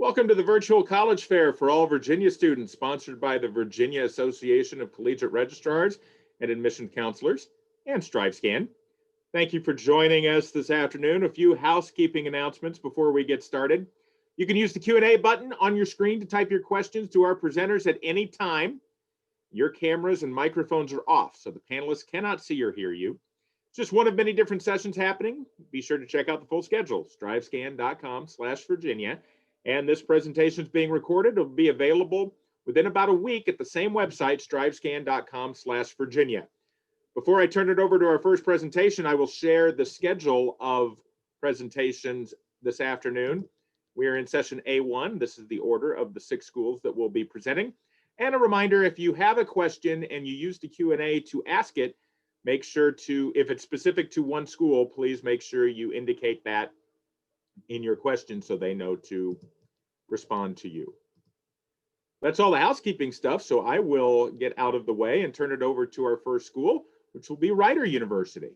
Welcome to the Virtual College Fair for all Virginia students, sponsored by the Virginia Association of Collegiate Registrars and Admission Counselors and StriveScan. Thank you for joining us this afternoon. A few housekeeping announcements before we get started. You can use the Q&A button on your screen to type your questions to our presenters at any time. Your cameras and microphones are off, so the panelists cannot see or hear you. It's just one of many different sessions happening. Be sure to check out the full schedule, strivescan.com/Virginia. And this presentation is being recorded. It'll be available within about a week at the same website, strivescan.com/Virginia. Before I turn it over to our first presentation, I will share the schedule of presentations this afternoon. We are in session A1. This is the order of the 6 schools that we'll be presenting. And a reminder, if you have a question and you use the Q&A to ask it, make sure to, if it's specific to one school, please make sure you indicate that in your question so they know to respond to you. That's all the housekeeping stuff, so I will get out of the way and turn it over to our first school, which will be Rider University.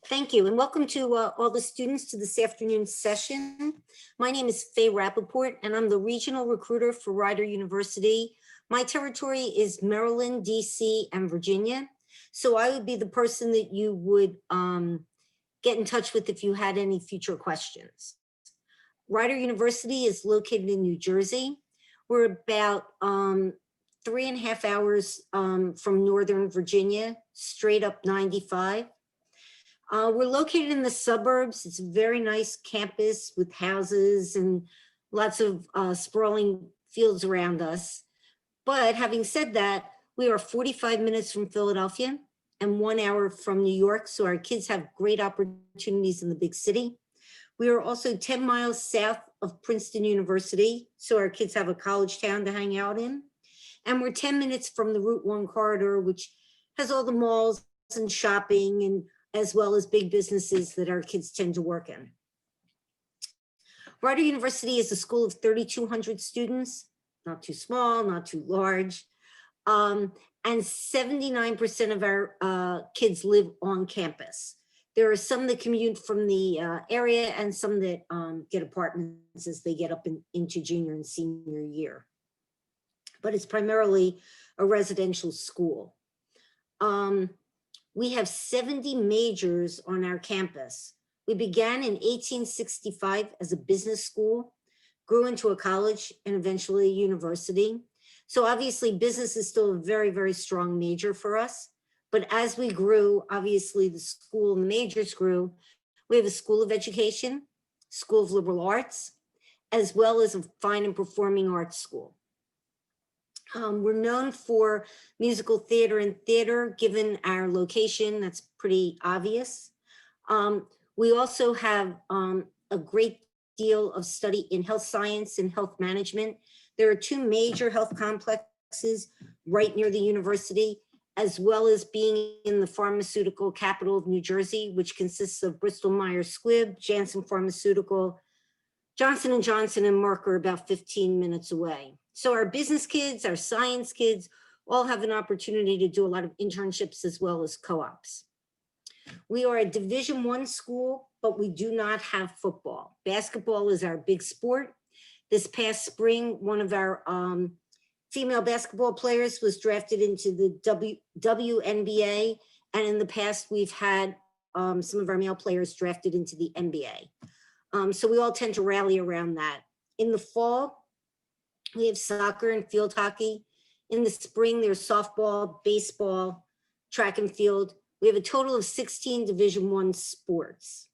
Thank you, and welcome to all the students to this afternoon's session. My name is Faye Rappaport, and I'm the regional recruiter for Rider University. My territory is Maryland, DC, and Virginia. So I would be the person that you would get in touch with if you had any future questions. Rider University is located in New Jersey. We're about 3.5 hours from Northern Virginia, straight up 95. We're located in the suburbs. It's a very nice campus with houses and lots of sprawling fields around us. But having said that, we are 45 minutes from Philadelphia and 1 hour from New York. So our kids have great opportunities in the big city. We are also 10 miles south of Princeton University. So our kids have a college town to hang out in. And we're 10 minutes from the Route 1 corridor, which has all the malls and shopping, and as well as big businesses that our kids tend to work in. Rider University is a school of 3,200 students, not too small, not too large. And 79% of our kids live on campus. There are some that commute from the area and some that get apartments as they get up into junior and senior year. But it's primarily a residential school. We have 70 majors on our campus. We began in 1865 as a business school, grew into a college, and eventually a university. So obviously business is still a very, very strong major for us. But as we grew, obviously the school and the majors grew. We have a School of Education, School of Liberal Arts, as well as a Fine and Performing Arts School. We're known for musical theater and theater, given our location. That's pretty obvious. We also have a great deal of study in health science and health management. There are 2 major health complexes right near the university, as well as being in the pharmaceutical capital of New Jersey, which consists of Bristol Myers Squibb, Janssen Pharmaceutical, Johnson & Johnson, and Merck are about 15 minutes away. So our business kids, our science kids, all have an opportunity to do a lot of internships as well as co-ops. We are a Division I school, but we do not have football. Basketball is our big sport. This past spring, one of our female basketball players was drafted into the WNBA. And in the past, we've had some of our male players drafted into the NBA. So we all tend to rally around that. In the fall, we have soccer and field hockey. In the spring, there's softball, baseball, track and field. We have a total of 16 Division I sports.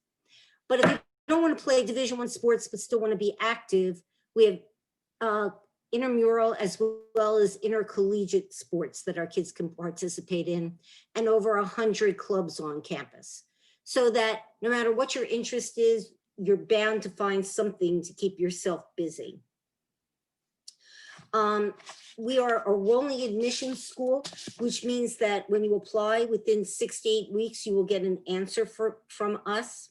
But if you don't want to play Division I sports, but still want to be active, we have intramural as well as intercollegiate sports that our kids can participate in, and over 100 clubs on campus. So that no matter what your interest is, you're bound to find something to keep yourself busy. We are a rolling admissions school, which means that when you apply within 6 to 8 weeks, you will get an answer from us.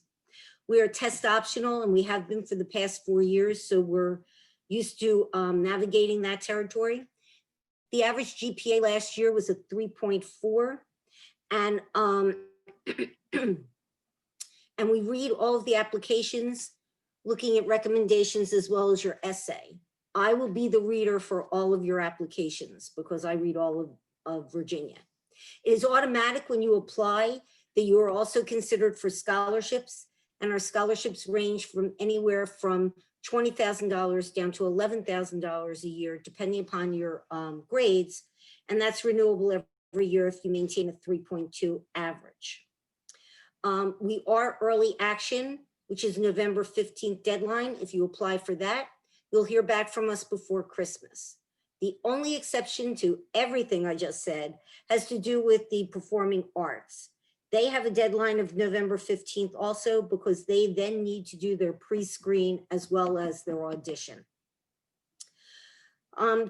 We are test optional, and we have been for the past 4 years, so we're used to navigating that territory. The average GPA last year was a 3.4, and And we read all of the applications, looking at recommendations as well as your essay. I will be the reader for all of your applications because I read all of Virginia. It is automatic when you apply that you are also considered for scholarships, and our scholarships range from anywhere from $20,000 down to $11,000 a year, depending upon your grades, and that's renewable every year if you maintain a 3.2 average. We are early action, which is November 15th deadline. If you apply for that, you'll hear back from us before Christmas. The only exception to everything I just said has to do with the performing arts. They have a deadline of November 15th also, because they then need to do their pre-screen as well as their audition.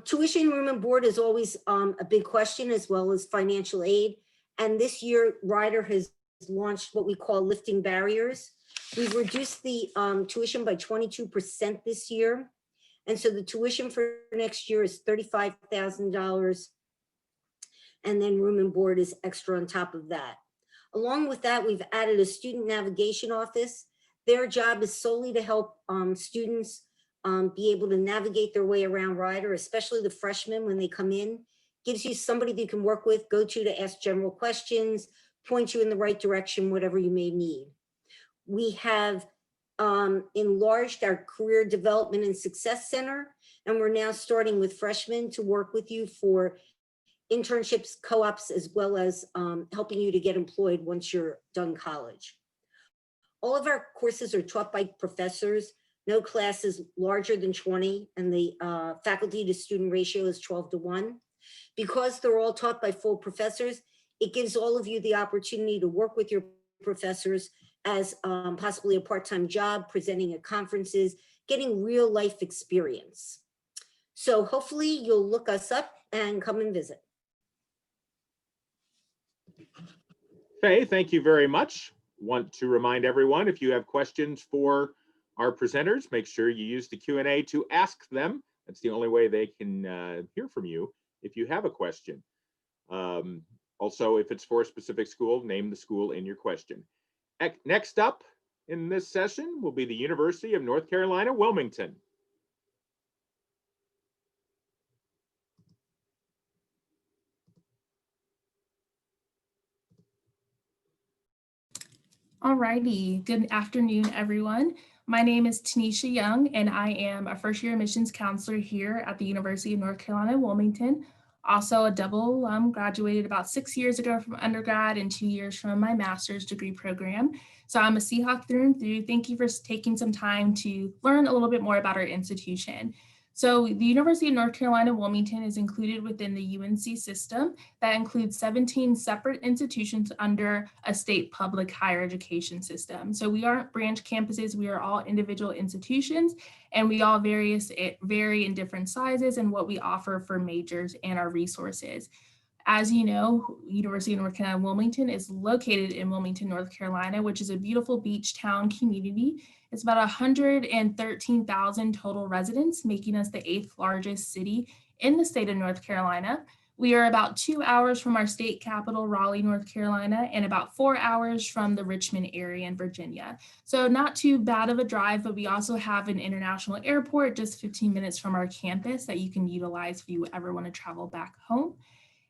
Tuition, room and board is always a big question, as well as financial aid. And this year, Ryder has launched what we call lifting barriers. We've reduced the tuition by 22% this year. And so the tuition for next year is $35,000. And then room and board is extra on top of that. Along with that, we've added a student navigation office. Their job is solely to help students be able to navigate their way around Ryder, especially the freshmen when they come in. Gives you somebody that you can work with, go to ask general questions, point you in the right direction, whatever you may need. We have enlarged our Career Development and Success Center, and we're now starting with freshmen to work with you for internships, co-ops, as well as helping you to get employed once you're done college. All of our courses are taught by professors. No class is larger than 20, and the faculty to student ratio is 12:1. Because they're all taught by full professors, it gives all of you the opportunity to work with your professors as possibly a part-time job, presenting at conferences, getting real life experience. So hopefully you'll look us up and come and visit. Faye, thank you very much. Want to remind everyone, if you have questions for our presenters, make sure you use the Q&A to ask them. That's the only way they can hear from you if you have a question. Also, if it's for a specific school, name the school in your question. Next up in this session will be the University of North Carolina, Wilmington. All righty, good afternoon, everyone. My name is Tanisha Young, and I am a first-year admissions counselor here at the University of North Carolina, Wilmington. Also a double alum, graduated about 6 years ago from undergrad and 2 years from my master's degree program. So I'm a Seahawk through and through. Thank you for taking some time to learn a little bit more about our institution. So the University of North Carolina, Wilmington is included within the UNC system that includes 17 separate institutions under a state public higher education system. So we aren't branch campuses, we are all individual institutions, and we all vary in different sizes and what we offer for majors and our resources. As you know, University of North Carolina, Wilmington is located in Wilmington, North Carolina, which is a beautiful beach town community. It's about 113,000 total residents, making us the 8th largest city in the state of North Carolina. We are about 2 hours from our state capital, Raleigh, North Carolina, and about 4 hours from the Richmond area in Virginia. So not too bad of a drive, but we also have an international airport just 15 minutes from our campus that you can utilize if you ever want to travel back home.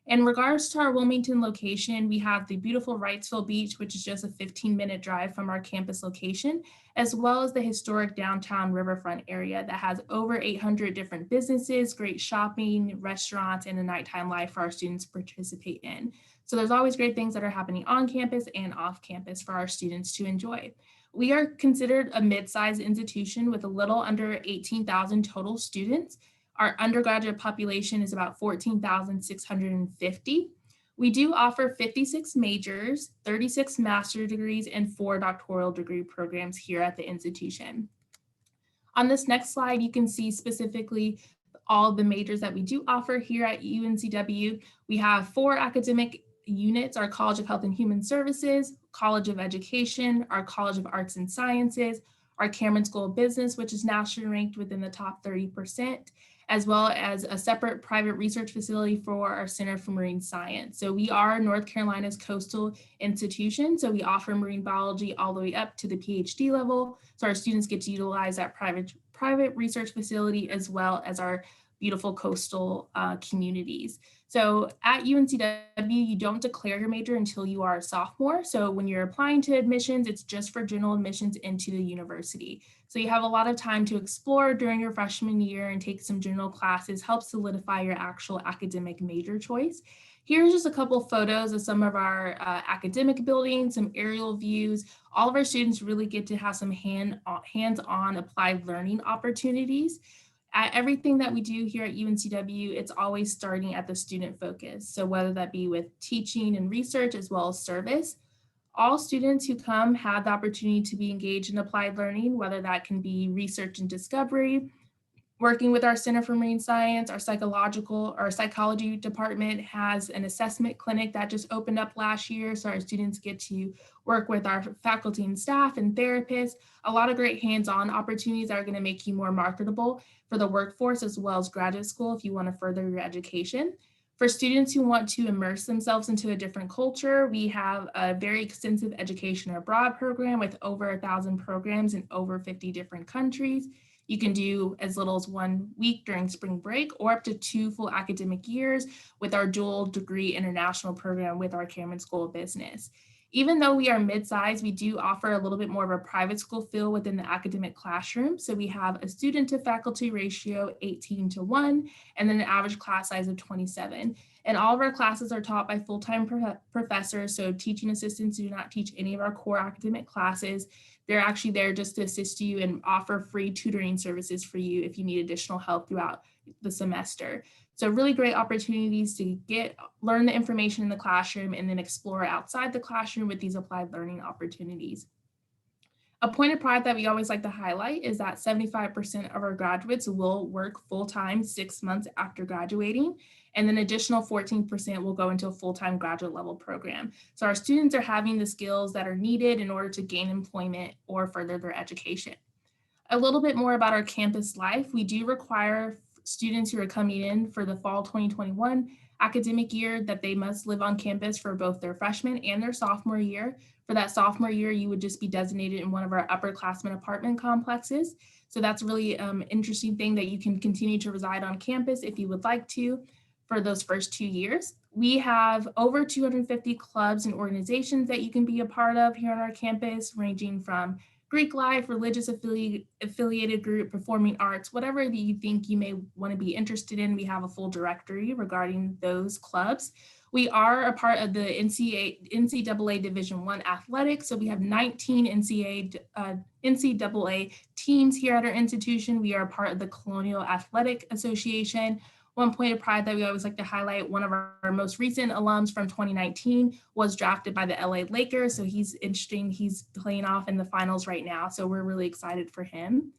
In regards to our Wilmington location, we have the beautiful Wrightsville Beach, which is just a 15-minute drive from our campus location, as well as the historic downtown riverfront area that has over 800 different businesses, great shopping, restaurants, and a nighttime life for our students to participate in. So there's always great things that are happening on campus and off campus for our students to enjoy. We are considered a mid-sized institution with a little under 18,000 total students. Our undergraduate population is about 14,650. We do offer 56 majors, 36 master's degrees, and 4 doctoral degree programs here at the institution. On this next slide, you can see specifically all the majors that we do offer here at UNCW. We have 4 academic units: our College of Health and Human Services, College of Education, our College of Arts and Sciences, our Cameron School of Business, which is nationally ranked within the top 30%, as well as a separate private research facility for our Center for Marine Science. So we are North Carolina's coastal institution. So we offer marine biology all the way up to the PhD level. So our students get to utilize that private research facility as well as our beautiful coastal communities. So at UNCW, you don't declare your major until you are a sophomore. So when you're applying to admissions, it's just for general admissions into the university. So you have a lot of time to explore during your freshman year and take some general classes, help solidify your actual academic major choice. Here's just a couple photos of some of our academic buildings, some aerial views. All of our students really get to have some hands-on applied learning opportunities. At everything that we do here at UNCW, it's always starting at the student focus. So whether that be with teaching and research as well as service, all students who come have the opportunity to be engaged in applied learning, whether that can be research and discovery, working with our Center for Marine Science. Our psychology department has an assessment clinic that just opened up last year. So our students get to work with our faculty and staff and therapists. A lot of great hands-on opportunities that are going to make you more marketable for the workforce as well as graduate school if you want to further your education. For students who want to immerse themselves into a different culture, we have a very extensive education abroad program with over 1,000 programs in over 50 different countries. You can do as little as 1 week during spring break or up to 2 full academic years with our dual degree international program with our Cameron School of Business. Even though we are mid-sized, we do offer a little bit more of a private school feel within the academic classroom. So we have a student to faculty ratio 18:1, and then an average class size of 27. And all of our classes are taught by full-time professors. So teaching assistants do not teach any of our core academic classes. They're actually there just to assist you and offer free tutoring services for you if you need additional help throughout the semester. So really great opportunities to learn the information in the classroom and then explore outside the classroom with these applied learning opportunities. A point of pride that we always like to highlight is that 75% of our graduates will work full-time 6 months after graduating, and then additional 14% will go into a full-time graduate level program. So our students are having the skills that are needed in order to gain employment or further their education. A little bit more about our campus life. We do require students who are coming in for the fall 2021 academic year that they must live on campus for both their freshman and their sophomore year. For that sophomore year, you would just be designated in one of our upperclassmen apartment complexes. So that's really interesting thing that you can continue to reside on campus if you would like to for those first 2 years. We have over 250 clubs and organizations that you can be a part of here on our campus, ranging from Greek life, religious affiliated group, performing arts, whatever that you think you may want to be interested in. We have a full directory regarding those clubs. We are a part of the NCAA Division I athletics. So we have 19 NCAA teams here at our institution. We are a part of the Colonial Athletic Association. One point of pride that we always like to highlight, one of our most recent alums from 2019 was drafted by the LA Lakers. So he's interesting. He's playing off in the finals right now. So we're really excited for him.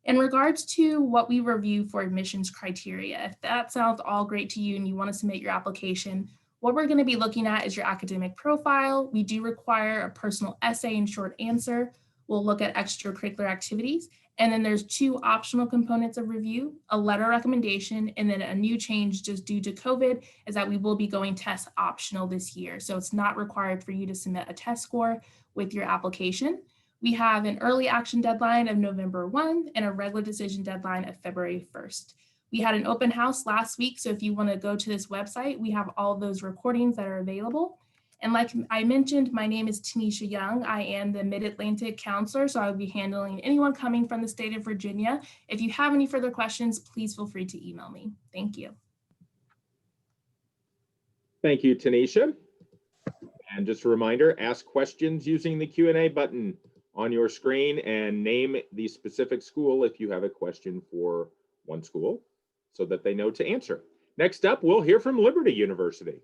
In regards to what we review for admissions criteria, if that sounds all great to you and you want to submit your application, what we're going to be looking at is your academic profile. We do require a personal essay and short answer. We'll look at extracurricular activities. And then there's 2 optional components of review, a letter recommendation, and then a new change just due to COVID is that we will be going test optional this year. So it's not required for you to submit a test score with your application. We have an early action deadline of November 1 and a regular decision deadline of February 1st. We had an open house last week. So if you want to go to this website, we have all those recordings that are available. And like I mentioned, my name is Tanisha Young. I am the Mid-Atlantic counselor, so I will be handling anyone coming from the state of Virginia. If you have any further questions, please feel free to email me. Thank you. Thank you, Tanisha. And just a reminder, ask questions using the Q&A button on your screen and name the specific school if you have a question for one school so that they know to answer. Next up, we'll hear from Liberty University.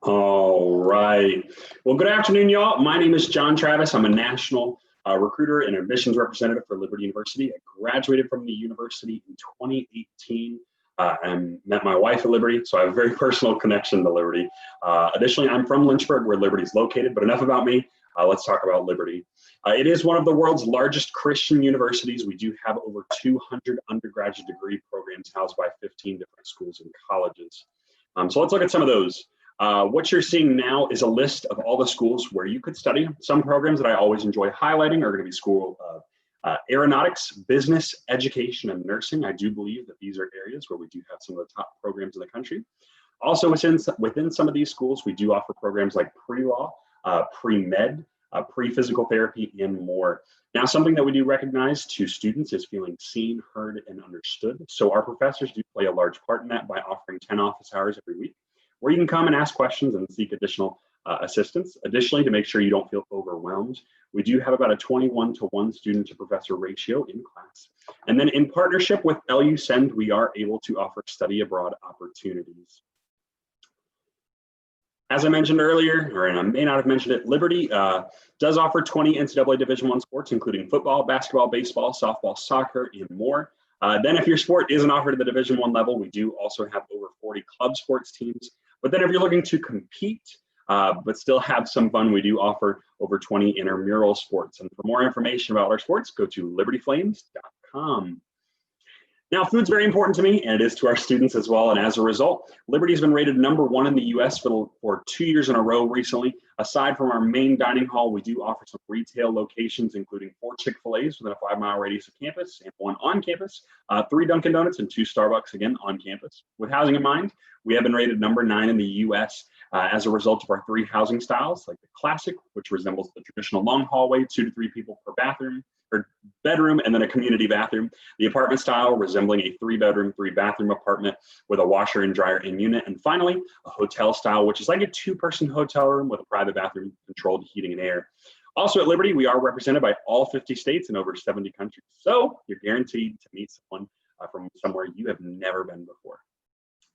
All right. Well, good afternoon, y'all. My name is John Travis. I'm a national recruiter and admissions representative for Liberty University. I graduated from the university in 2018 and met my wife at Liberty, so I have a very personal connection to Liberty. Additionally, I'm from Lynchburg, where Liberty is located, but enough about me. let's talk about Liberty. It is one of the world's largest Christian universities. We do have over 200 undergraduate degree programs housed by 15 different schools and colleges. So let's look at some of those. What you're seeing now is a list of all the schools where you could study. Some programs that I always enjoy highlighting are going to be School of Aeronautics, Business, Education, and Nursing. I do believe that these are areas where we do have some of the top programs in the country. Also within some of these schools, we do offer programs like pre-law, pre-med, pre-physical therapy, and more. Now, something that we do recognize to students is feeling seen, heard, and understood. So our professors do play a large part in that by offering 10 office hours every week, where you can come and ask questions and seek additional assistance. Additionally, to make sure you don't feel overwhelmed, we do have about a 21-to-1 student to professor ratio in class. And then in partnership with LU Send, we are able to offer study abroad opportunities. As I mentioned earlier, or I may not have mentioned it, Liberty does offer 20 NCAA Division I sports, including football, basketball, baseball, softball, soccer, and more. Then if your sport isn't offered at the Division I level, we do also have over 40 club sports teams. But then if you're looking to compete, but still have some fun, we do offer over 20 intramural sports. And for more information about our sports, go to libertyflames.com. Now, food's very important to me, and it is to our students as well. And as a result, Liberty's been rated #1 in the US for 2 years in a row recently. Aside from our main dining hall, we do offer some retail locations, including 4 Chick-fil-A's within a 5-mile radius of campus and 1 on campus, 3 Dunkin' Donuts and 2 Starbucks, again, on campus. With housing in mind, we have been rated #9 in the US as a result of our 3 housing styles, like the classic, which resembles the traditional long hallway, 2 to 3 people per bathroom, or bedroom, and then a community bathroom. The apartment style resembling a 3-bedroom, 3-bathroom apartment with a washer and dryer in unit. And finally, a hotel style, which is like a 2-person hotel room with a private bathroom, controlled heating and air. Also at Liberty, we are represented by all 50 states and over 70 countries. So you're guaranteed to meet someone from somewhere you have never been before.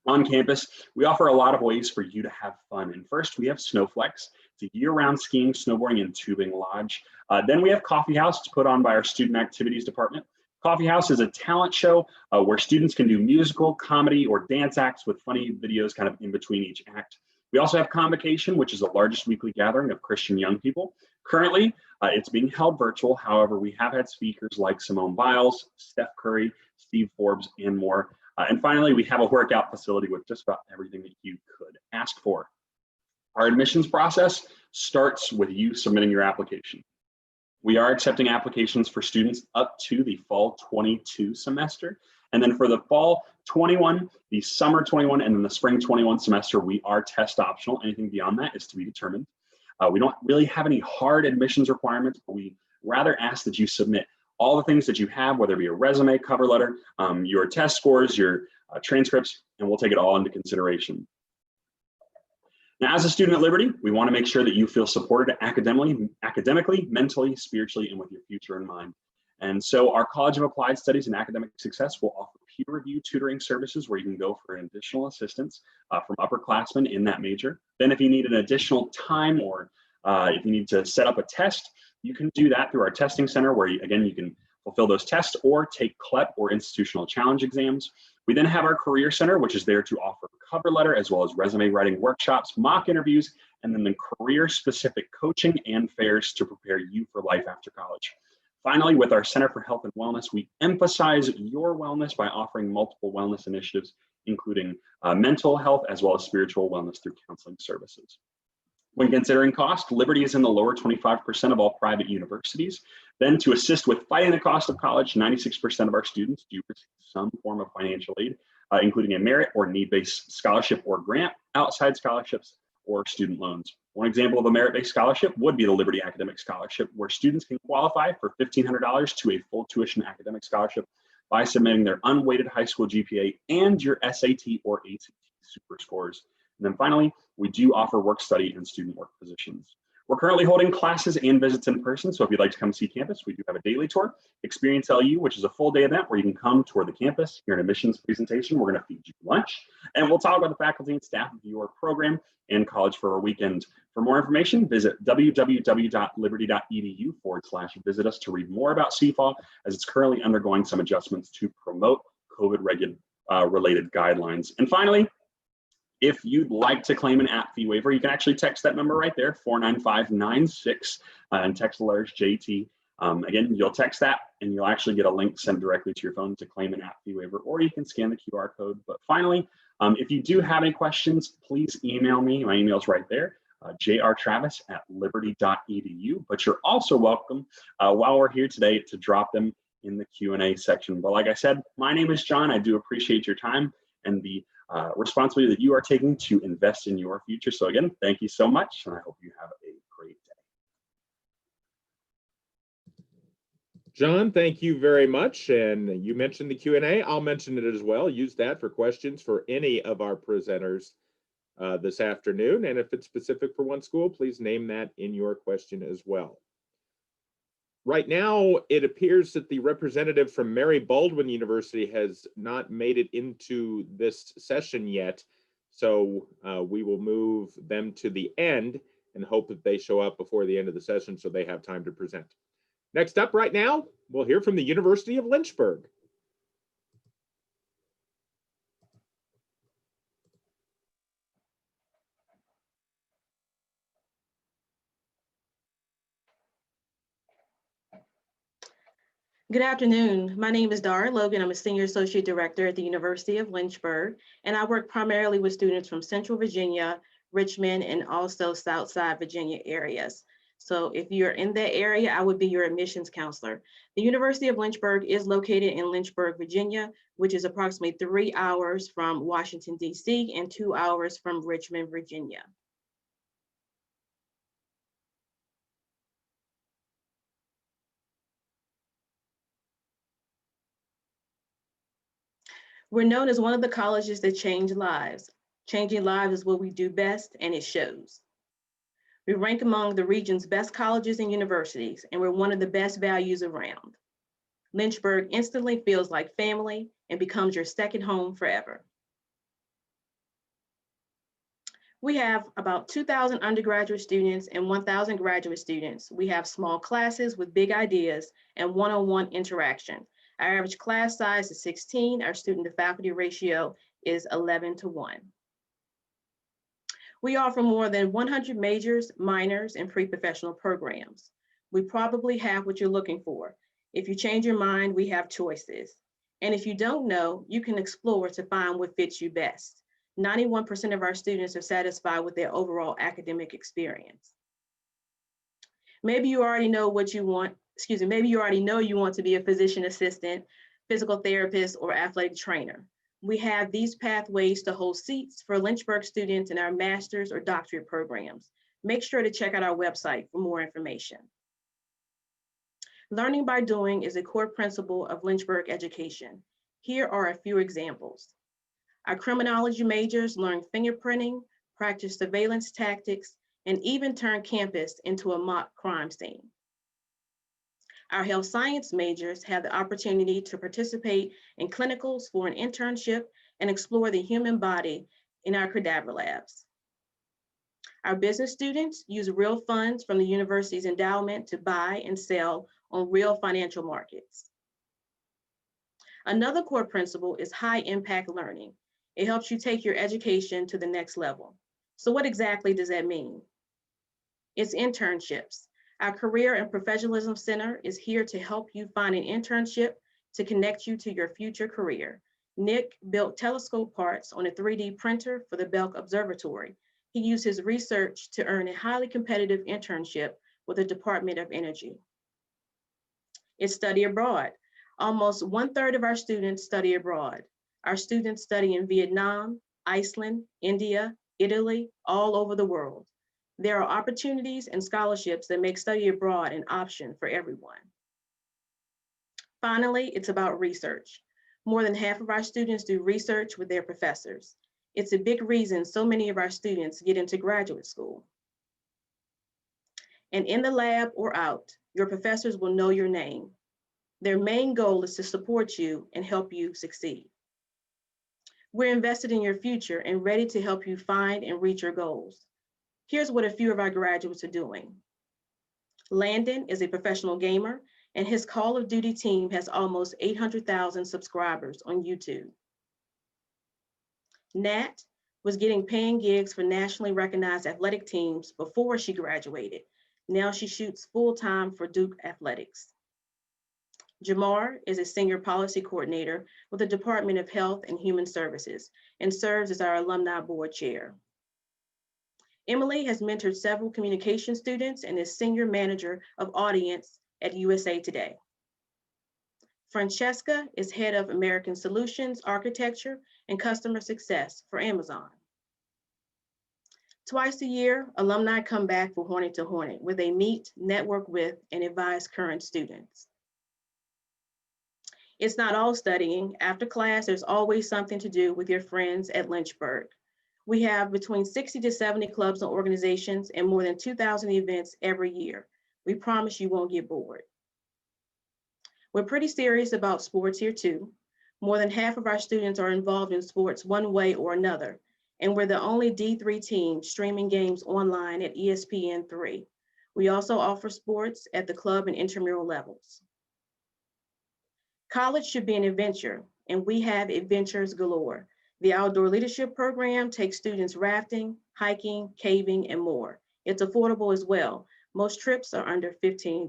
On campus, we offer a lot of ways for you to have fun. And first, we have Snowflex. It's a year-round skiing, snowboarding, and tubing lodge. Then we have Coffee House. It's put on by our Student Activities Department. Coffee House is a talent show where students can do musical, comedy, or dance acts with funny videos kind of in between each act. We also have Convocation, which is the largest weekly gathering of Christian young people. Currently, it's being held virtual. However, we have had speakers like Simone Biles, Steph Curry, Steve Forbes, and more. And finally, we have a workout facility with just about everything that you could ask for. Our admissions process starts with you submitting your application. We are accepting applications for students up to the fall 22 semester. And then for the fall 21, the summer 21, and then the spring 21 semester, we are test optional. Anything beyond that is to be determined. We don't really have any hard admissions requirements, but we rather ask that you submit all the things that you have, whether it be a resume, cover letter, your test scores, your transcripts, and we'll take it all into consideration. Now, as a student at Liberty, we want to make sure that you feel supported academically, mentally, spiritually, and with your future in mind. And so our College of Applied Studies and Academic Success will offer peer-reviewed tutoring services where you can go for an additional assistance from upperclassmen in that major. Then if you need an additional time or if you need to set up a test, you can do that through our testing center where, again, you can fulfill those tests or take CLEP or institutional challenge exams. We then have our Career Center, which is there to offer cover letter as well as resume writing workshops, mock interviews, and then the career-specific coaching and fairs to prepare you for life after college. Finally, with our Center for Health and Wellness, we emphasize your wellness by offering multiple wellness initiatives, including mental health as well as spiritual wellness through counseling services. When considering cost, Liberty is in the lower 25% of all private universities. Then to assist with fighting the cost of college, 96% of our students do receive some form of financial aid, including a merit or need-based scholarship or grant, outside scholarships, or student loans. One example of a merit-based scholarship would be the Liberty Academic Scholarship, where students can qualify for $1,500 to a full tuition academic scholarship by submitting their unweighted high school GPA and your SAT or ACT super scores. And then finally, we do offer work study and student work positions. We're currently holding classes and visits in person, so if you'd like to come see campus, we do have a daily tour. Experience LU, which is a full day event where you can come tour the campus, hear an admissions presentation. We're going to feed you lunch, and we'll talk about the faculty and staff of your program and college for a weekend. For more information, visit www.liberty.edu/visit us to read more about CFAW, as it's currently undergoing some adjustments to promote COVID-related guidelines. And finally, If you'd like to claim an app fee waiver, you can actually text that number right there, 49596, and text the letters JT. Again, you'll text that and you'll actually get a link sent directly to your phone to claim an app fee waiver, or you can scan the QR code. But finally, if you do have any questions, please email me. My email is right there, jrtravis@liberty.edu. But you're also welcome, while we're here today, to drop them in the Q&A section. But like I said, my name is John. I do appreciate your time and the responsibility that you are taking to invest in your future. So again, thank you so much, and I hope you have a great day. John, thank you very much. And you mentioned the Q&A. I'll mention it as well. Use that for questions for any of our presenters this afternoon. And if it's specific for one school, please name that in your question as well. Right now, it appears that the representative from Mary Baldwin University has not made it into this session yet. So we will move them to the end and hope that they show up before the end of the session so they have time to present. Next up right now, we'll hear from the University of Lynchburg. Good afternoon. My name is Dara Logan. I'm a Senior Associate Director at the University of Lynchburg, and I work primarily with students from Central Virginia, Richmond, and also Southside Virginia areas. So if you're in that area, I would be your admissions counselor. The University of Lynchburg is located in Lynchburg, Virginia, which is approximately 3 hours from Washington, D.C. and 2 hours from Richmond, Virginia. We're known as one of the colleges that change lives. Changing lives is what we do best, and it shows. We rank among the region's best colleges and universities, and we're one of the best values around. Lynchburg instantly feels like family and becomes your second home forever. We have about 2,000 undergraduate students and 1,000 graduate students. We have small classes with big ideas and one-on-one interaction. Our average class size is 16. Our student to faculty ratio is 11:1. We offer more than 100 majors, minors, and pre-professional programs. We probably have what you're looking for. If you change your mind, we have choices. And if you don't know, you can explore to find what fits you best. 91% of our students are satisfied with their overall academic experience. Maybe you already know what you want. Maybe you already know you want to be a physician assistant, physical therapist, or athletic trainer. We have these pathways to hold seats for Lynchburg students in our master's or doctorate programs. Make sure to check out our website for more information. Learning by doing is a core principle of Lynchburg education. Here are a few examples. Our criminology majors learn fingerprinting, practice surveillance tactics, and even turn campus into a mock crime scene. Our health science majors have the opportunity to participate in clinicals for an internship and explore the human body in our cadaver labs. Our business students use real funds from the university's endowment to buy and sell on real financial markets. Another core principle is high impact learning. It helps you take your education to the next level. So what exactly does that mean? It's internships. Our Career and Professionalism Center is here to help you find an internship to connect you to your future career. Nick built telescope parts on a 3D printer for the Belk Observatory. He used his research to earn a highly competitive internship with the Department of Energy. It's study abroad. Almost 1/3 of our students study abroad. Our students study in Vietnam, Iceland, India, Italy, all over the world. There are opportunities and scholarships that make study abroad an option for everyone. Finally, it's about research. More than half of our students do research with their professors. It's a big reason so many of our students get into graduate school. And in the lab or out, your professors will know your name. Their main goal is to support you and help you succeed. We're invested in your future and ready to help you find and reach your goals. Here's what a few of our graduates are doing. Landon is a professional gamer, and his Call of Duty team has almost 800,000 subscribers on YouTube. Nat was getting paying gigs for nationally recognized athletic teams before she graduated. Now she shoots full-time for Duke Athletics. Jamar is a senior policy coordinator with the Department of Health and Human Services and serves as our alumni board chair. Emily has mentored several communication students and is senior manager of audience at USA Today. Francesca is head of American Solutions, Architecture, and Customer Success for Amazon. Twice a year, alumni come back for Hornet to Hornet, where they meet, network with, and advise current students. It's not all studying. After class, there's always something to do with your friends at Lynchburg. We have between 60 to 70 clubs and organizations and more than 2,000 events every year. We promise you won't get bored. We're pretty serious about sports here too. More than half of our students are involved in sports one way or another, and we're the only D3 team streaming games online at ESPN3. We also offer sports at the club and intramural levels. College should be an adventure, and we have adventures galore. The outdoor leadership program takes students rafting, hiking, caving, and more. It's affordable as well. Most trips are under $15.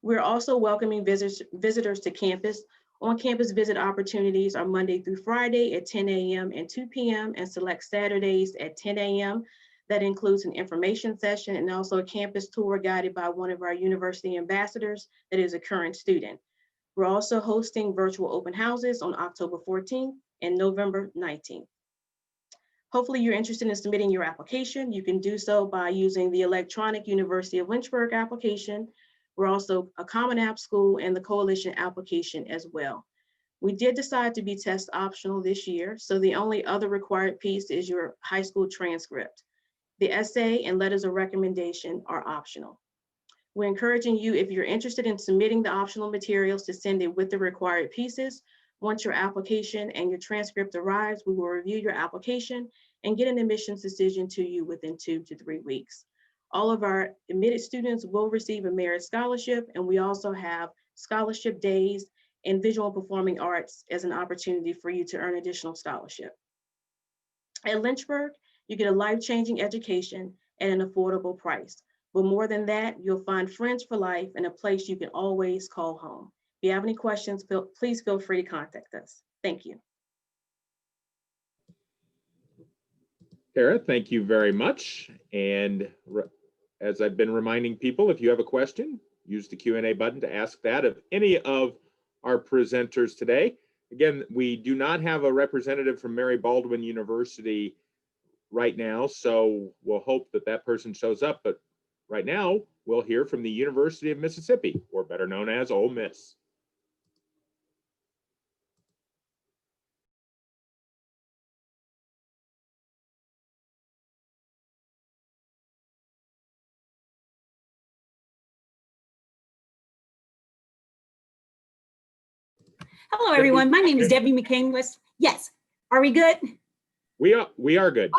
We're also welcoming visitors to campus. On-campus visit opportunities are Monday through Friday at 10 a.m. and 2 p.m. and select Saturdays at 10 a.m. That includes an information session and also a campus tour guided by one of our university ambassadors that is a current student. We're also hosting virtual open houses on October 14th and November 19th. Hopefully you're interested in submitting your application. You can do so by using the electronic University of Lynchburg application. We're also a Common App school and the Coalition application as well. We did decide to be test optional this year, so the only other required piece is your high school transcript. The essay and letters of recommendation are optional. We're encouraging you, if you're interested in submitting the optional materials, to send it with the required pieces. Once your application and your transcript arrives, we will review your application and get an admissions decision to you within 2 to 3 weeks. All of our admitted students will receive a merit scholarship, and we also have scholarship days and visual and performing arts as an opportunity for you to earn additional scholarship. At Lynchburg, you get a life-changing education at an affordable price. But more than that, you'll find friends for life and a place you can always call home. If you have any questions, please feel free to contact us. Thank you. Tara, thank you very much. And as I've been reminding people, if you have a question, use the Q&A button to ask that of any of our presenters today. Again, we do not have a representative from Mary Baldwin University right now, so we'll hope that that person shows up. But right now, we'll hear from the University of Mississippi, or better known as Ole Miss. Hello, everyone. My name is Debbie McCain. Yes. Are we good? We are good.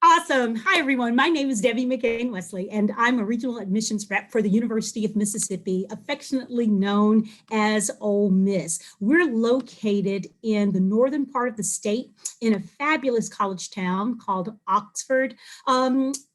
Awesome. Hi, everyone. My name is Debbie McCain Wesley, and I'm a regional admissions rep for the University of Mississippi, affectionately known as Ole Miss. We're located in the northern part of the state in a fabulous college town called Oxford,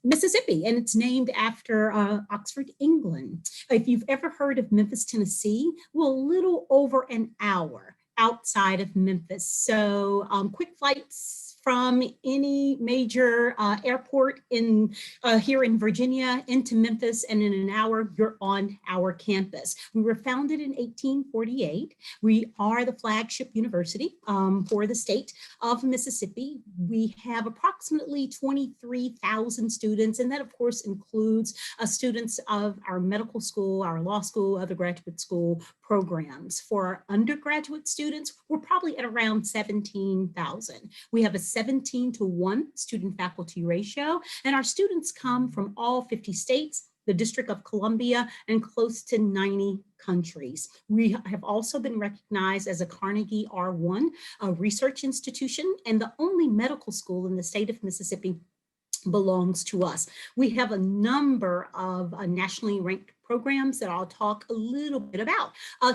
Mississippi, and it's named after Oxford, England. If you've ever heard of Memphis, Tennessee, well, a little over an hour outside of Memphis. So quick flights from any major airport in here in Virginia into Memphis, and in an hour, you're on our campus. We were founded in 1848. We are the flagship university for the state of Mississippi. We have approximately 23,000 students, and that of course includes students of our medical school, our law school, other graduate school programs. For our undergraduate students, we're probably at around 17,000. We have a 17-to-1 student faculty ratio, and our students come from all 50 states, the District of Columbia, and close to 90 countries. We have also been recognized as a Carnegie R1 research institution, and the only medical school in the state of Mississippi belongs to us. We have a number of nationally ranked programs that I'll talk a little bit about.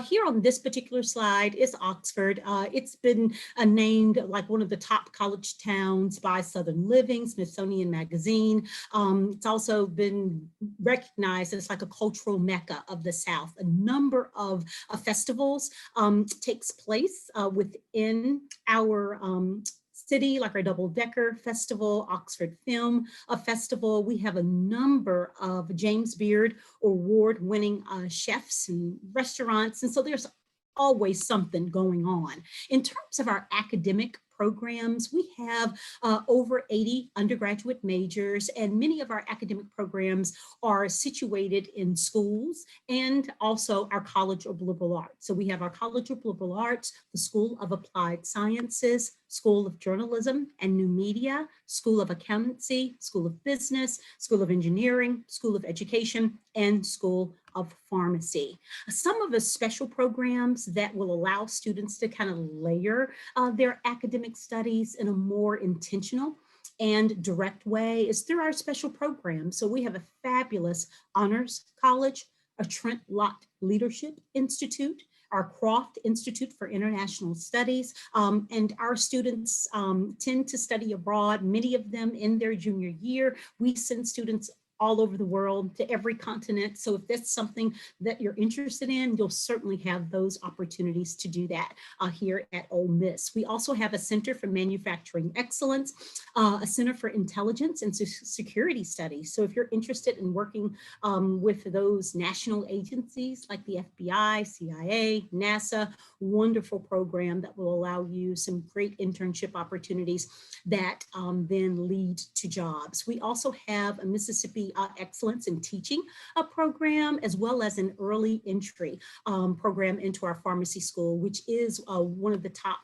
Here on this particular slide is Oxford. It's been named like one of the top college towns by Southern Living, Smithsonian Magazine. It's also been recognized as like a cultural mecca of the South. A number of festivals takes place within our city, like our double-decker festival, Oxford Film Festival. We have a number of James Beard award-winning chefs and restaurants, and so there's always something going on. In terms of our academic programs, we have over 80 undergraduate majors, and many of our academic programs are situated in schools and also our College of Liberal Arts. So we have our College of Liberal Arts, the School of Applied Sciences, School of Journalism and New Media, School of Accountancy, School of Business, School of Engineering, School of Education, and School of Pharmacy. Some of the special programs that will allow students to kind of layer their academic studies in a more intentional and direct way is through our special programs. So we have a fabulous honors college, a Trent Lott Leadership Institute, our Croft Institute for International Studies, and our students tend to study abroad, many of them in their junior year. We send students all over the world to every continent. So if that's something that you're interested in, you'll certainly have those opportunities to do that here at Ole Miss. We also have a Center for Manufacturing Excellence, a Center for Intelligence and Security Studies. So if you're interested in working with those national agencies like the FBI, CIA, NASA, wonderful program that will allow you some great internship opportunities that then lead to jobs. We also have a Mississippi Excellence in Teaching program, as well as an early entry program into our pharmacy school, which is one of the top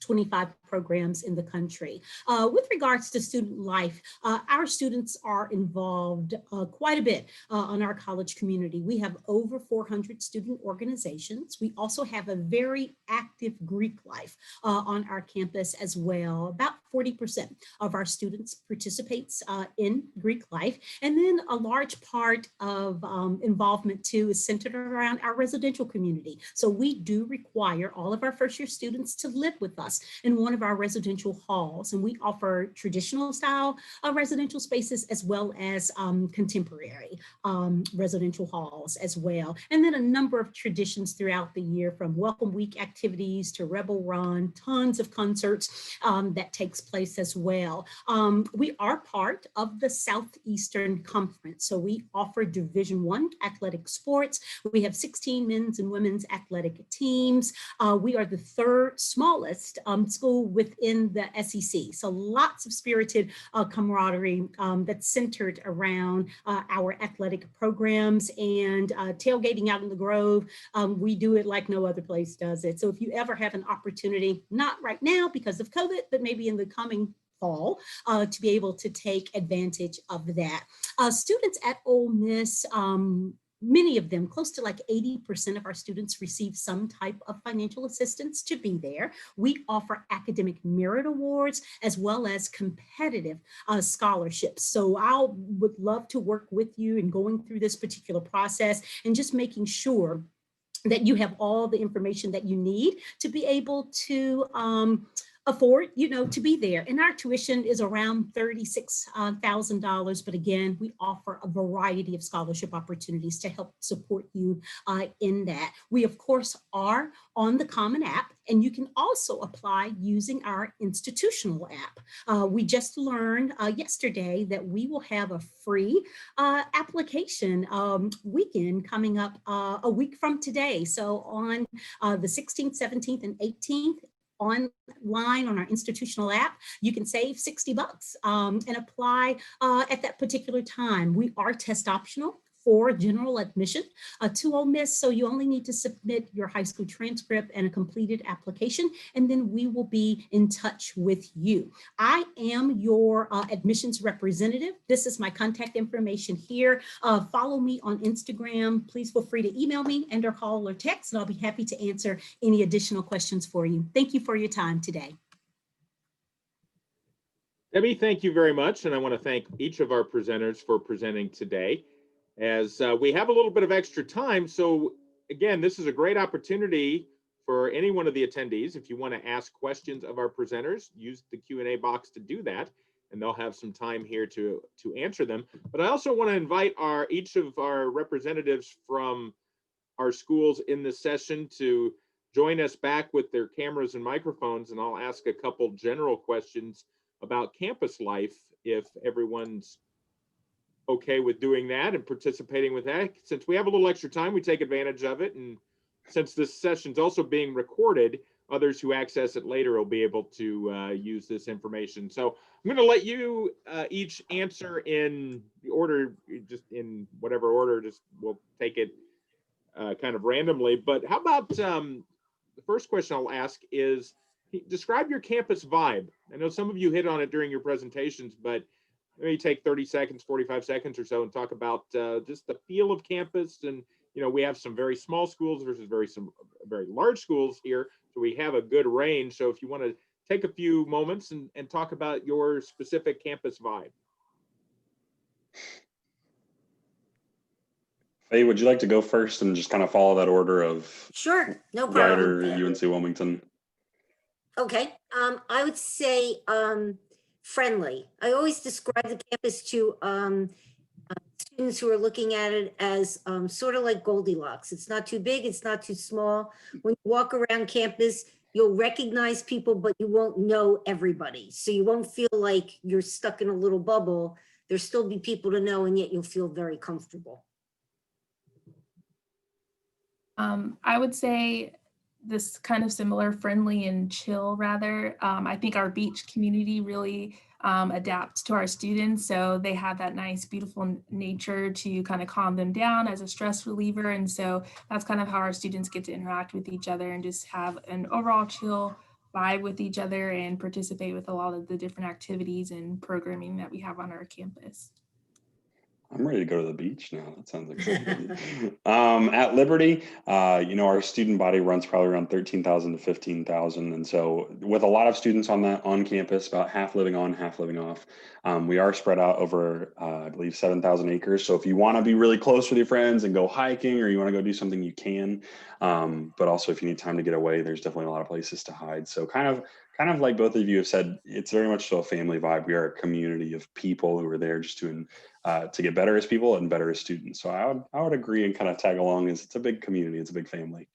25 programs in the country. With regards to student life, our students are involved quite a bit on our college community. We have over 400 student organizations. We also have a very active Greek life on our campus as well. About 40% of our students participates in Greek life. And then a large part of involvement too is centered around our residential community. So we do require all of our first year students to live with us in one of our residential halls, and we offer traditional style residential spaces as well as contemporary residential halls as well. And then a number of traditions throughout the year, from Welcome Week activities to Rebel Run, tons of concerts that takes place as well. We are part of the Southeastern Conference, so we offer Division I athletic sports. We have 16 men's and women's athletic teams. We are the third smallest school within the SEC. So lots of spirited camaraderie that's centered around our athletic programs, and tailgating out in the Grove. We do it like no other place does it. So if you ever have an opportunity, not right now because of COVID, but maybe in the coming fall, to be able to take advantage of that. Students at Ole Miss, many of them, close to like 80% of our students, receive some type of financial assistance to be there. We offer academic merit awards as well as competitive scholarships. So I would love to work with you in going through this particular process and just making sure that you have all the information that you need to be able to afford, to be there. And our tuition is around $36,000. But again, we offer a variety of scholarship opportunities to help support you in that. We, of course, are on the Common App, and you can also apply using our institutional app. We just learned yesterday that we will have a free application weekend coming up a week from today. So on the 16th, 17th, and 18th, online on our institutional app, you can save $60 and apply at that particular time. We are test optional for general admission to Ole Miss, so you only need to submit your high school transcript and a completed application, and then we will be in touch with you. I am your admissions representative. This is my contact information here. Follow me on Instagram. Please feel free to email me and or call or text, and I'll be happy to answer any additional questions for you. Thank you for your time today. Debbie, thank you very much. And I want to thank each of our presenters for presenting today. As we have a little bit of extra time, so again, this is a great opportunity for any one of the attendees. If you want to ask questions of our presenters, use the Q&A box to do that, and they'll have some time here to answer them. But I also want to invite each of our representatives from our schools in this session to join us back with their cameras and microphones, and I'll ask a couple general questions about campus life if everyone's okay with doing that and participating with that. Since we have a little extra time, we take advantage of it. And since this session's also being recorded, others who access it later will be able to use this information. So I'm going to let you each answer in the order, just in whatever order, just we'll take it kind of randomly. But how about the first question I'll ask is, describe your campus vibe. I know some of you hit on it during your presentations, but maybe take 30 seconds, 45 seconds or so and talk about just the feel of campus. And, you know, we have some very small schools versus some very large schools here. So we have a good range. So if you want to take a few moments and talk about your specific campus vibe. Faye, would you like to go first and just kind of follow that order of Sure, no problem. Rider, UNC Wilmington? Okay, I would say friendly. I always describe the campus to students who are looking at it as sort of like Goldilocks. It's not too big, it's not too small. When you walk around campus, you'll recognize people, but you won't know everybody. So you won't feel like you're stuck in a little bubble. There'll still be people to know, and yet you'll feel very comfortable. I would say this kind of similar, friendly and chill rather. I think our beach community really adapts to our students. So they have that nice, beautiful nature to kind of calm them down as a stress reliever. And so that's kind of how our students get to interact with each other and just have an overall chill vibe with each other and participate with a lot of the different activities and programming that we have on our campus. I'm ready to go to the beach now. That sounds exciting. At Liberty, you know, our student body runs probably around 13,000 to 15,000. And so with a lot of students on campus, about half living on, half living off, we are spread out over, I believe, 7,000 acres. So if you want to be really close with your friends and go hiking, or you want to go do something, you can. But also if you need time to get away, there's definitely a lot of places to hide. So kind of like both of you have said, it's very much so a family vibe. We are a community of people who are there just to get better as people and better as students. So I would agree and kind of tag along, as it's a big community, it's a big family.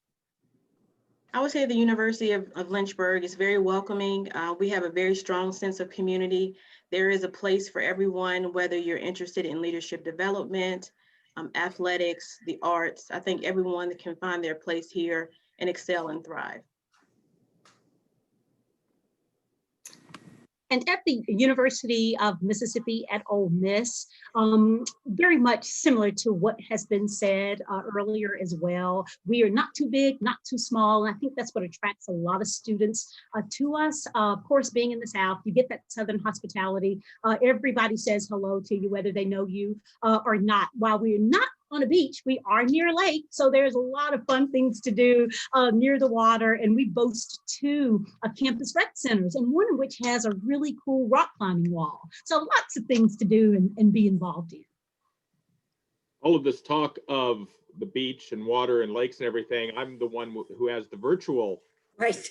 I would say the University of Lynchburg is very welcoming. We have a very strong sense of community. There is a place for everyone, whether you're interested in leadership development, athletics, the arts. I think everyone can find their place here and excel and thrive. And at the University of Mississippi at Ole Miss, very much similar to what has been said earlier as well. We are not too big, not too small. And I think that's what attracts a lot of students to us. Of course, being in the South, you get that Southern hospitality. Everybody says hello to you, whether they know you or not. While we're not on a beach, we are near a lake, so there's a lot of fun things to do near the water, and we boast two campus rec centers, and one of which has a really cool rock climbing wall. So lots of things to do and be involved in. All of this talk of the beach and water and lakes and everything, I'm the one who has the virtual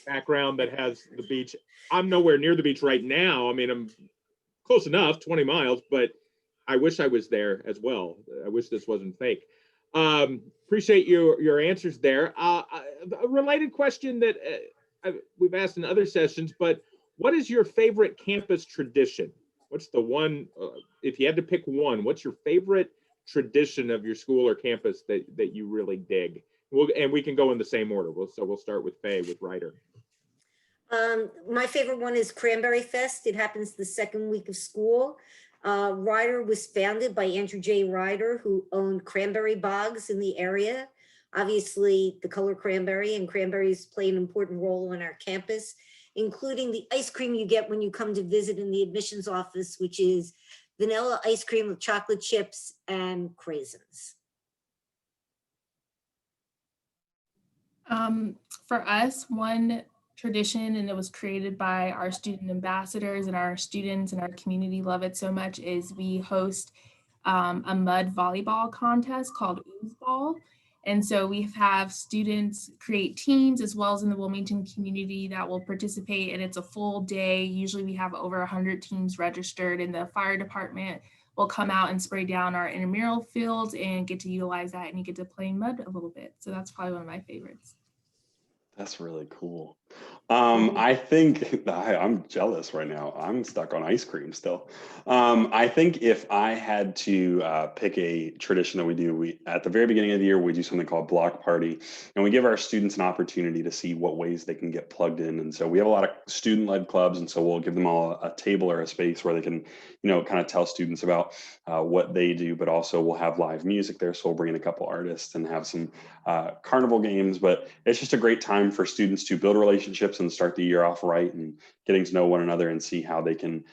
background that has the beach. I'm nowhere near the beach right now. I mean, I'm close enough, 20 miles, but I wish I was there as well. I wish this wasn't fake. Appreciate your answers there. A related question that we've asked in other sessions, but what is your favorite campus tradition? What's the one, if you had to pick one, what's your favorite tradition of your school or campus that you really dig? And we can go in the same order. So we'll start with Faye with Ryder. My favorite one is Cranberry Fest. It happens the second week of school. Ryder was founded by Andrew J. Ryder, who owned cranberry bogs in the area. Obviously, the color cranberry and cranberries play an important role on our campus, including the ice cream you get when you come to visit in the admissions office, which is vanilla ice cream with chocolate chips and craisins. For us, one tradition, and it was created by our student ambassadors, and our students and our community love it so much, is we host a mud volleyball contest called Ooze Ball. And so we have students create teams as well as in the Wilmington community that will participate, and it's a full day. Usually we have over 100 teams registered, and the fire department will come out and spray down our intramural fields and get to utilize that, and you get to play in mud a little bit. So that's probably one of my favorites. That's really cool. I think I'm jealous right now. I'm stuck on ice cream still. I think if I had to pick a tradition that we do, at the very beginning of the year, we do something called block party, and we give our students an opportunity to see what ways they can get plugged in. And so we have a lot of student-led clubs, and so we'll give them all a table or a space where they can, kind of tell students about what they do, but also we'll have live music there. So we'll bring in a couple artists and have some carnival games, but it's just a great time for students to build relationships and start the year off right and getting to know one another and see how they can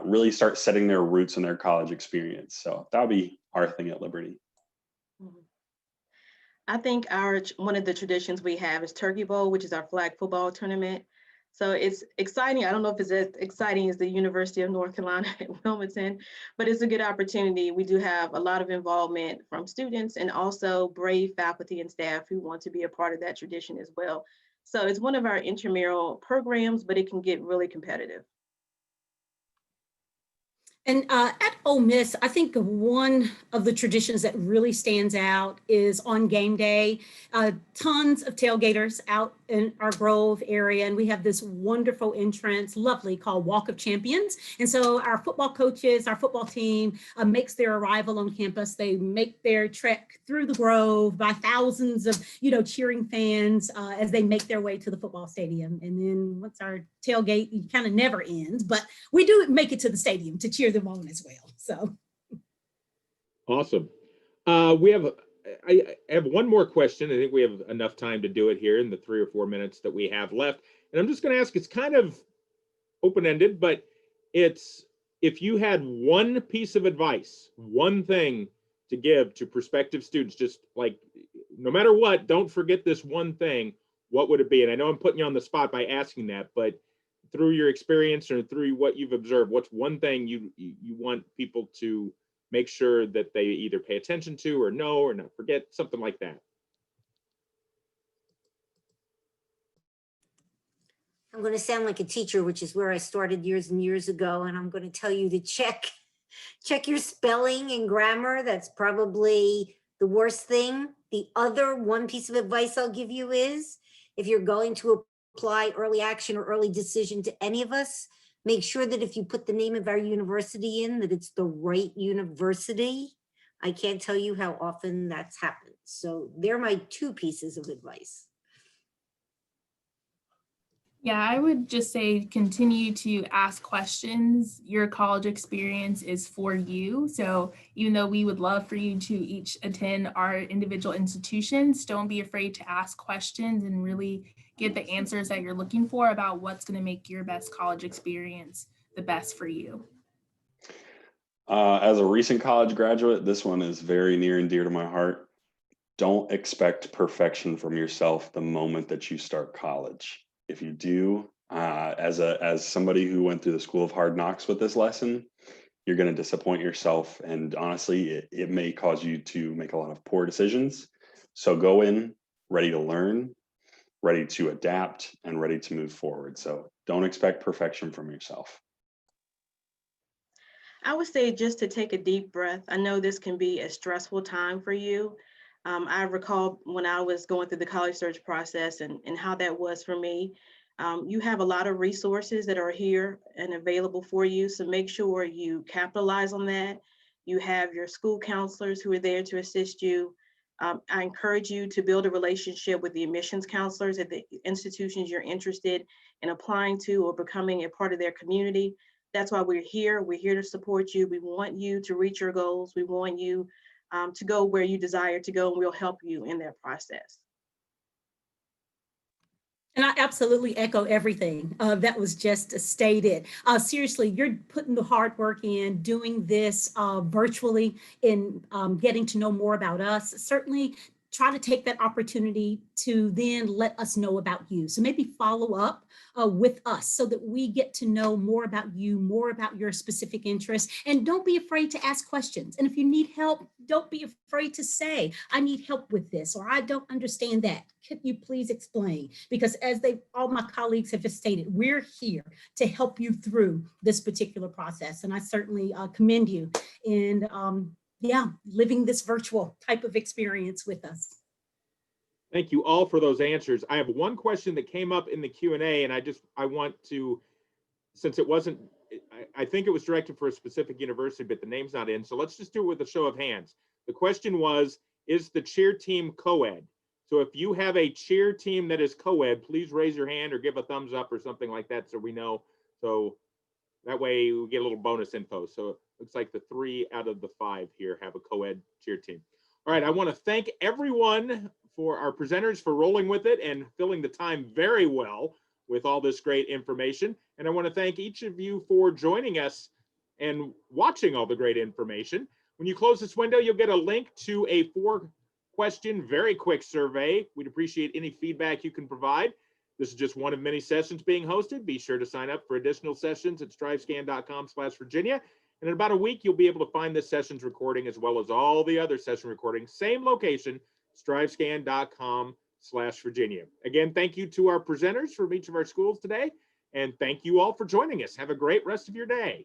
really start setting their roots in their college experience. So that'll be our thing at Liberty. I think one of the traditions we have is Turkey Bowl, which is our flag football tournament. So it's exciting. I don't know if it's as exciting as the University of North Carolina at Wilmington, but it's a good opportunity. We do have a lot of involvement from students and also brave faculty and staff who want to be a part of that tradition as well. So it's one of our intramural programs, but it can get really competitive. And at Ole Miss, I think one of the traditions that really stands out is on game day, tons of tailgaters out in our Grove area. And we have this wonderful entrance, lovely, called Walk of Champions. And so our football coaches, our football team makes their arrival on campus. They make their trek through the Grove by thousands of, cheering fans as they make their way to the football stadium. And then once our tailgate kind of never ends, but we do make it to the stadium to cheer them on as well. So awesome. I have one more question. I think we have enough time to do it here in the 3 or 4 minutes that we have left. And I'm just going to ask, it's kind of open-ended, but it's, if you had one piece of advice, one thing to give to prospective students, just like, no matter what, don't forget this one thing, what would it be? And I know I'm putting you on the spot by asking that, but through your experience or through what you've observed, what's one thing you want people to make sure that they either pay attention to or know or not forget, something like that? I'm going to sound like a teacher, which is where I started years and years ago. And I'm going to tell you to check your spelling and grammar. That's probably the worst thing. The other one piece of advice I'll give you is, if you're going to apply early action or early decision to any of us, make sure that if you put the name of our university in, that it's the right university. I can't tell you how often that's happened. So they're my 2 pieces of advice. Yeah, I would just say continue to ask questions. Your college experience is for you. So even though we would love for you to each attend our individual institutions, don't be afraid to ask questions and really get the answers that you're looking for about what's going to make your best college experience the best for you. As a recent college graduate, this one is very near and dear to my heart. Don't expect perfection from yourself the moment that you start college. If you do, as somebody who went through the school of hard knocks with this lesson, you're going to disappoint yourself. And honestly, it may cause you to make a lot of poor decisions. So go in ready to learn, ready to adapt, and ready to move forward. So don't expect perfection from yourself. I would say just to take a deep breath. I know this can be a stressful time for you. I recall when I was going through the college search process and how that was for me. You have a lot of resources that are here and available for you. So make sure you capitalize on that. You have your school counselors who are there to assist you. I encourage you to build a relationship with the admissions counselors at the institutions you're interested in applying to or becoming a part of their community. That's why we're here. We're here to support you. We want you to reach your goals. We want you to go where you desire to go, and we'll help you in that process. And I absolutely echo everything that was just stated. Seriously, you're putting the hard work in, doing this virtually, in getting to know more about us. Certainly try to take that opportunity to then let us know about you. So maybe follow up with us so that we get to know more about you, more about your specific interests. And don't be afraid to ask questions. And if you need help, don't be afraid to say, I need help with this, or I don't understand that. Could you please explain? Because as all my colleagues have just stated, we're here to help you through this particular process. And I certainly commend you in living this virtual type of experience with us. Thank you all for those answers. I have one question that came up in the Q&A, and I want to, since it wasn't, I think it was directed for a specific university, but the name's not in. So let's just do it with a show of hands. The question was, is the cheer team co-ed? So if you have a cheer team that is co-ed, please raise your hand or give a thumbs up or something like that so we know. So that way we get a little bonus info. So it looks like the 3 out of the 5 here have a co-ed cheer team. All right, I want to thank everyone for our presenters for rolling with it and filling the time very well with all this great information. And I want to thank each of you for joining us and watching all the great information. When you close this window, you'll get a link to a 4-question, very quick survey. We'd appreciate any feedback you can provide. This is just one of many sessions being hosted. Be sure to sign up for additional sessions at strivescan.com/Virginia. And in about a week, you'll be able to find this session's recording as well as all the other session recordings. Same location, strivescan.com/Virginia. Again, thank you to our presenters from each of our schools today. And thank you all for joining us. Have a great rest of your day.